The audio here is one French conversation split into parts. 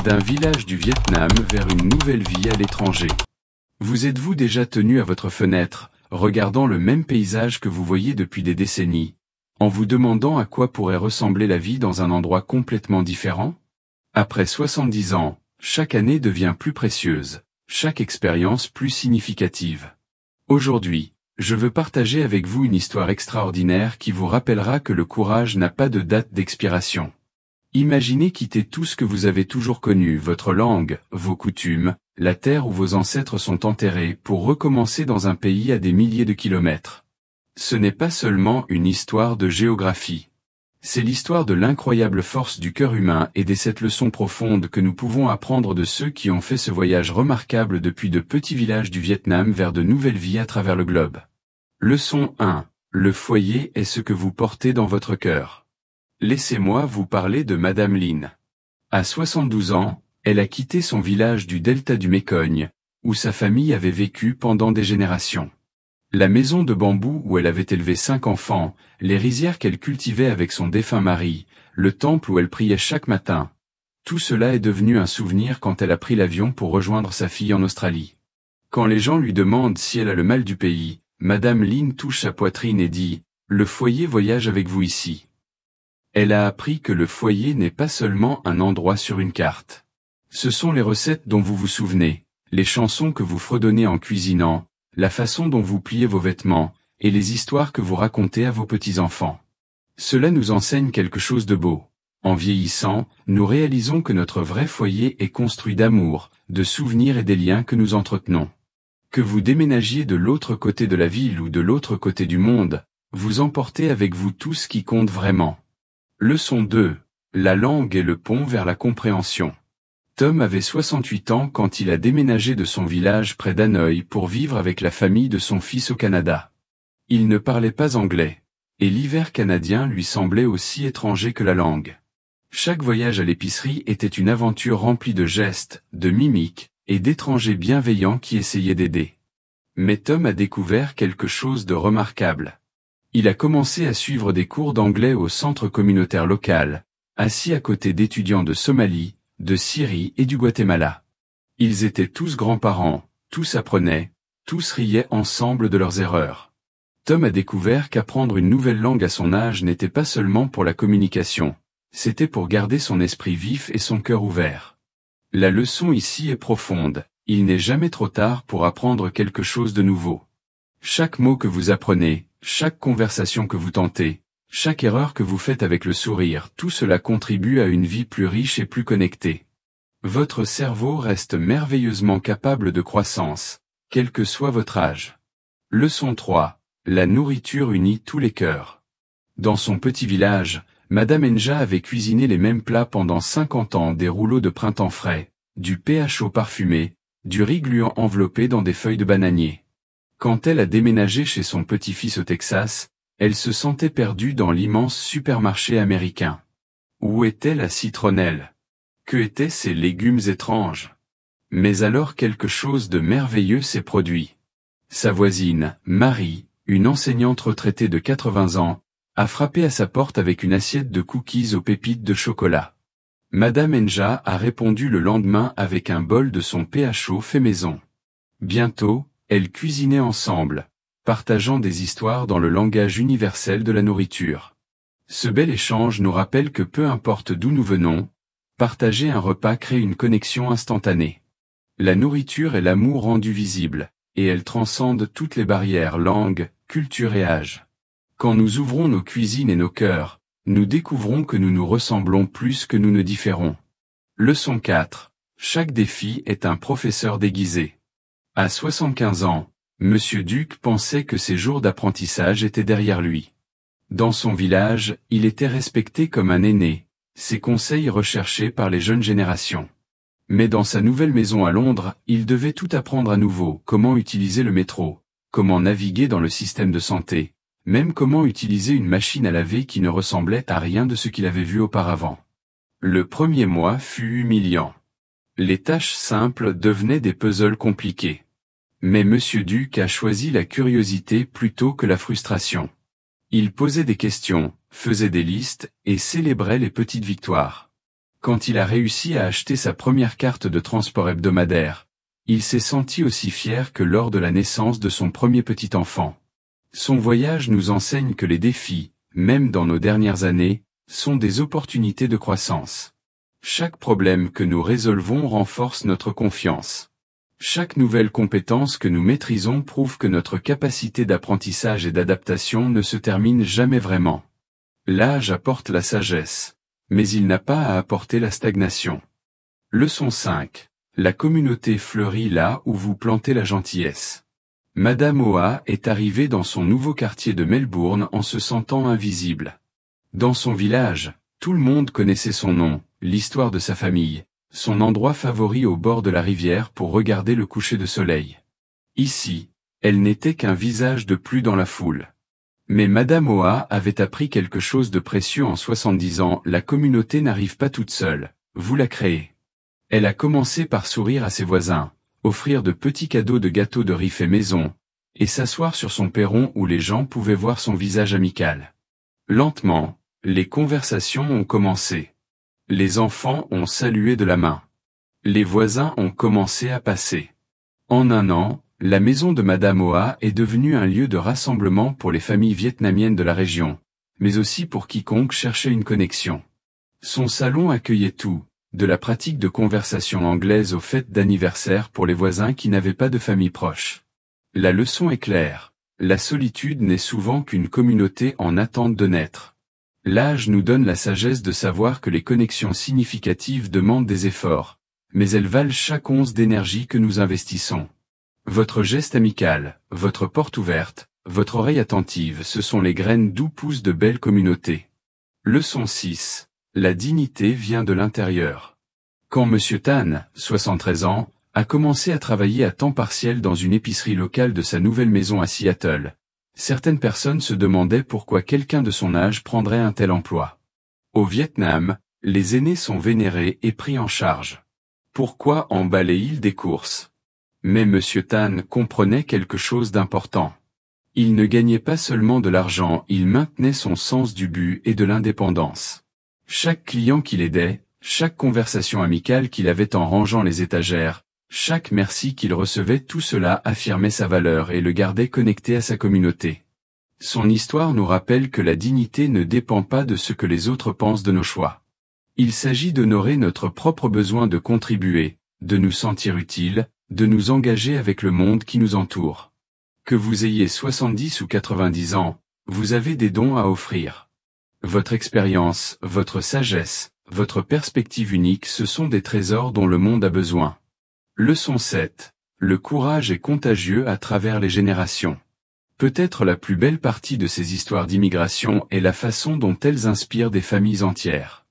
d'un village du Vietnam vers une nouvelle vie à l'étranger. Vous êtes-vous déjà tenu à votre fenêtre, regardant le même paysage que vous voyez depuis des décennies, en vous demandant à quoi pourrait ressembler la vie dans un endroit complètement différent? Après 70 ans, chaque année devient plus précieuse, chaque expérience plus significative. Aujourd'hui, je veux partager avec vous une histoire extraordinaire qui vous rappellera que le courage n'a pas de date d'expiration. Imaginez quitter tout ce que vous avez toujours connu, votre langue, vos coutumes, la terre où vos ancêtres sont enterrés, pour recommencer dans un pays à des milliers de kilomètres. Ce n'est pas seulement une histoire de géographie. C'est l'histoire de l'incroyable force du cœur humain et des 7 leçons profondes que nous pouvons apprendre de ceux qui ont fait ce voyage remarquable depuis de petits villages du Vietnam vers de nouvelles vies à travers le globe. Leçon 1. Le foyer est ce que vous portez dans votre cœur. Laissez-moi vous parler de Madame Lin. À 72 ans, elle a quitté son village du delta du Mécogne, où sa famille avait vécu pendant des générations. La maison de bambou où elle avait élevé 5 enfants, les rizières qu'elle cultivait avec son défunt mari, le temple où elle priait chaque matin. Tout cela est devenu un souvenir quand elle a pris l'avion pour rejoindre sa fille en Australie. Quand les gens lui demandent si elle a le mal du pays, Madame Lin touche sa poitrine et dit « Le foyer voyage avec vous ici ». Elle a appris que le foyer n'est pas seulement un endroit sur une carte. Ce sont les recettes dont vous vous souvenez, les chansons que vous fredonnez en cuisinant, la façon dont vous pliez vos vêtements, et les histoires que vous racontez à vos petits-enfants. Cela nous enseigne quelque chose de beau. En vieillissant, nous réalisons que notre vrai foyer est construit d'amour, de souvenirs et des liens que nous entretenons. Que vous déménagiez de l'autre côté de la ville ou de l'autre côté du monde, vous emportez avec vous tout ce qui compte vraiment. Leçon 2. La langue est le pont vers la compréhension. Tom avait 68 ans quand il a déménagé de son village près d'Hanoï pour vivre avec la famille de son fils au Canada. Il ne parlait pas anglais, et l'hiver canadien lui semblait aussi étranger que la langue. Chaque voyage à l'épicerie était une aventure remplie de gestes, de mimiques, et d'étrangers bienveillants qui essayaient d'aider. Mais Tom a découvert quelque chose de remarquable. Il a commencé à suivre des cours d'anglais au centre communautaire local, assis à côté d'étudiants de Somalie, de Syrie et du Guatemala. Ils étaient tous grands-parents, tous apprenaient, tous riaient ensemble de leurs erreurs. Tom a découvert qu'apprendre une nouvelle langue à son âge n'était pas seulement pour la communication, c'était pour garder son esprit vif et son cœur ouvert. La leçon ici est profonde, il n'est jamais trop tard pour apprendre quelque chose de nouveau. Chaque mot que vous apprenez, chaque conversation que vous tentez, chaque erreur que vous faites avec le sourire, tout cela contribue à une vie plus riche et plus connectée. Votre cerveau reste merveilleusement capable de croissance, quel que soit votre âge. Leçon 3. La nourriture unit tous les cœurs. Dans son petit village, Madame Enja avait cuisiné les mêmes plats pendant 50 ans, des rouleaux de printemps frais, du pain chaud parfumé, du riz gluant enveloppé dans des feuilles de bananier. Quand elle a déménagé chez son petit-fils au Texas, elle se sentait perdue dans l'immense supermarché américain. Où était la citronnelle? Que étaient ces légumes étranges? Mais alors quelque chose de merveilleux s'est produit. Sa voisine, Marie, une enseignante retraitée de 80 ans, a frappé à sa porte avec une assiette de cookies aux pépites de chocolat. Madame Enja a répondu le lendemain avec un bol de son pain chaud fait maison. Bientôt, elles cuisinaient ensemble, partageant des histoires dans le langage universel de la nourriture. Ce bel échange nous rappelle que peu importe d'où nous venons, partager un repas crée une connexion instantanée. La nourriture est l'amour rendu visible, et elle transcende toutes les barrières, langue, culture et âge. Quand nous ouvrons nos cuisines et nos cœurs, nous découvrons que nous nous ressemblons plus que nous ne différons. Leçon 4. Chaque défi est un professeur déguisé. À 75 ans, Monsieur Duc pensait que ses jours d'apprentissage étaient derrière lui. Dans son village, il était respecté comme un aîné, ses conseils recherchés par les jeunes générations. Mais dans sa nouvelle maison à Londres, il devait tout apprendre à nouveau, comment utiliser le métro, comment naviguer dans le système de santé, même comment utiliser une machine à laver qui ne ressemblait à rien de ce qu'il avait vu auparavant. Le premier mois fut humiliant. Les tâches simples devenaient des puzzles compliqués. Mais Monsieur Duc a choisi la curiosité plutôt que la frustration. Il posait des questions, faisait des listes, et célébrait les petites victoires. Quand il a réussi à acheter sa première carte de transport hebdomadaire, il s'est senti aussi fier que lors de la naissance de son premier petit enfant. Son voyage nous enseigne que les défis, même dans nos dernières années, sont des opportunités de croissance. Chaque problème que nous résolvons renforce notre confiance. Chaque nouvelle compétence que nous maîtrisons prouve que notre capacité d'apprentissage et d'adaptation ne se termine jamais vraiment. L'âge apporte la sagesse, mais il n'a pas à apporter la stagnation. Leçon 5. La communauté fleurit là où vous plantez la gentillesse. Madame Oa est arrivée dans son nouveau quartier de Melbourne en se sentant invisible. Dans son village, tout le monde connaissait son nom, l'histoire de sa famille, son endroit favori au bord de la rivière pour regarder le coucher de soleil. Ici, elle n'était qu'un visage de plus dans la foule. Mais Madame Oa avait appris quelque chose de précieux en 70 ans, la communauté n'arrive pas toute seule, vous la créez. Elle a commencé par sourire à ses voisins, offrir de petits cadeaux de gâteaux de riz fait maison, et s'asseoir sur son perron où les gens pouvaient voir son visage amical. Lentement, les conversations ont commencé. Les enfants ont salué de la main. Les voisins ont commencé à passer. En un an, la maison de Madame Oa est devenue un lieu de rassemblement pour les familles vietnamiennes de la région, mais aussi pour quiconque cherchait une connexion. Son salon accueillait tout, de la pratique de conversation anglaise aux fêtes d'anniversaire pour les voisins qui n'avaient pas de famille proche. La leçon est claire, la solitude n'est souvent qu'une communauté en attente de naître. L'âge nous donne la sagesse de savoir que les connexions significatives demandent des efforts, mais elles valent chaque once d'énergie que nous investissons. Votre geste amical, votre porte ouverte, votre oreille attentive, ce sont les graines d'où poussent de belles communautés. Leçon 6. La dignité vient de l'intérieur. Quand Monsieur Tan, 73 ans, a commencé à travailler à temps partiel dans une épicerie locale de sa nouvelle maison à Seattle, certaines personnes se demandaient pourquoi quelqu'un de son âge prendrait un tel emploi. Au Vietnam, les aînés sont vénérés et pris en charge. Pourquoi emballer-il des courses? Mais Monsieur Tan comprenait quelque chose d'important. Il ne gagnait pas seulement de l'argent, il maintenait son sens du but et de l'indépendance. Chaque client qu'il aidait, chaque conversation amicale qu'il avait en rangeant les étagères, chaque merci qu'il recevait, tout cela affirmait sa valeur et le gardait connecté à sa communauté. Son histoire nous rappelle que la dignité ne dépend pas de ce que les autres pensent de nos choix. Il s'agit d'honorer notre propre besoin de contribuer, de nous sentir utiles, de nous engager avec le monde qui nous entoure. Que vous ayez 70 ou 90 ans, vous avez des dons à offrir. Votre expérience, votre sagesse, votre perspective unique, ce sont des trésors dont le monde a besoin. Leçon 7. Le courage est contagieux à travers les générations. Peut-être la plus belle partie de ces histoires d'immigration est la façon dont elles inspirent des familles entières.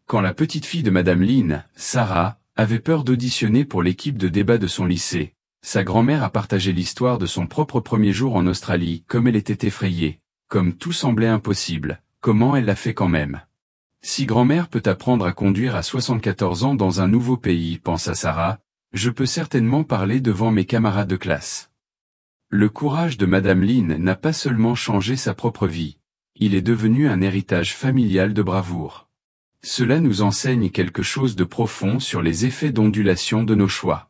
Quand la petite fille de Madame Lin, Sarah, avait peur d'auditionner pour l'équipe de débat de son lycée, sa grand-mère a partagé l'histoire de son propre premier jour en Australie, comme elle était effrayée, comme tout semblait impossible, comment elle l'a fait quand même. Si grand-mère peut apprendre à conduire à 74 ans dans un nouveau pays, pensa Sarah, je peux certainement parler devant mes camarades de classe. Le courage de Madame Lin n'a pas seulement changé sa propre vie, il est devenu un héritage familial de bravoure. Cela nous enseigne quelque chose de profond sur les effets d'ondulation de nos choix.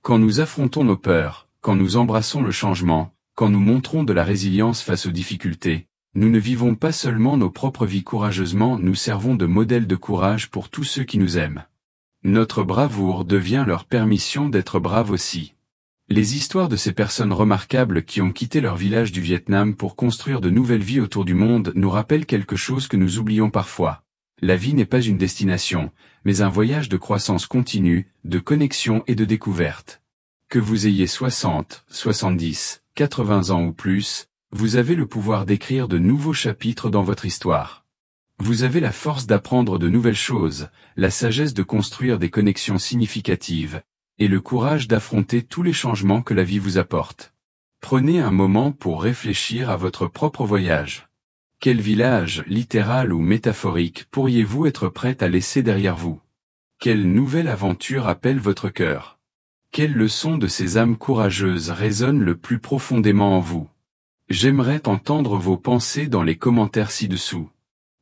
Quand nous affrontons nos peurs, quand nous embrassons le changement, quand nous montrons de la résilience face aux difficultés, nous ne vivons pas seulement nos propres vies courageusement, nous servons de modèle de courage pour tous ceux qui nous aiment. Notre bravoure devient leur permission d'être braves aussi. Les histoires de ces personnes remarquables qui ont quitté leur village du Vietnam pour construire de nouvelles vies autour du monde nous rappellent quelque chose que nous oublions parfois. La vie n'est pas une destination, mais un voyage de croissance continue, de connexion et de découverte. Que vous ayez 60, 70, 80 ans ou plus, vous avez le pouvoir d'écrire de nouveaux chapitres dans votre histoire. Vous avez la force d'apprendre de nouvelles choses, la sagesse de construire des connexions significatives, et le courage d'affronter tous les changements que la vie vous apporte. Prenez un moment pour réfléchir à votre propre voyage. Quel village, littéral ou métaphorique, pourriez-vous être prêt à laisser derrière vous? Quelle nouvelle aventure appelle votre cœur? Quelle leçon de ces âmes courageuses résonne le plus profondément en vous? J'aimerais entendre vos pensées dans les commentaires ci-dessous.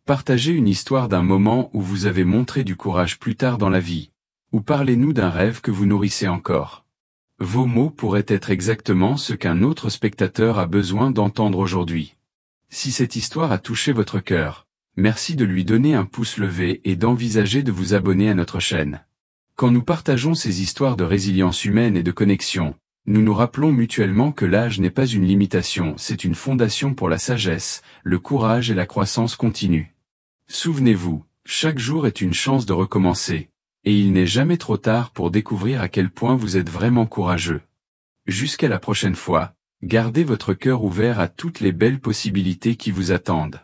Partagez une histoire d'un moment où vous avez montré du courage plus tard dans la vie. Ou parlez-nous d'un rêve que vous nourrissez encore. Vos mots pourraient être exactement ce qu'un autre spectateur a besoin d'entendre aujourd'hui. Si cette histoire a touché votre cœur, merci de lui donner un pouce levé et d'envisager de vous abonner à notre chaîne. Quand nous partageons ces histoires de résilience humaine et de connexion, nous nous rappelons mutuellement que l'âge n'est pas une limitation, c'est une fondation pour la sagesse, le courage et la croissance continue. Souvenez-vous, chaque jour est une chance de recommencer, et il n'est jamais trop tard pour découvrir à quel point vous êtes vraiment courageux. Jusqu'à la prochaine fois, gardez votre cœur ouvert à toutes les belles possibilités qui vous attendent.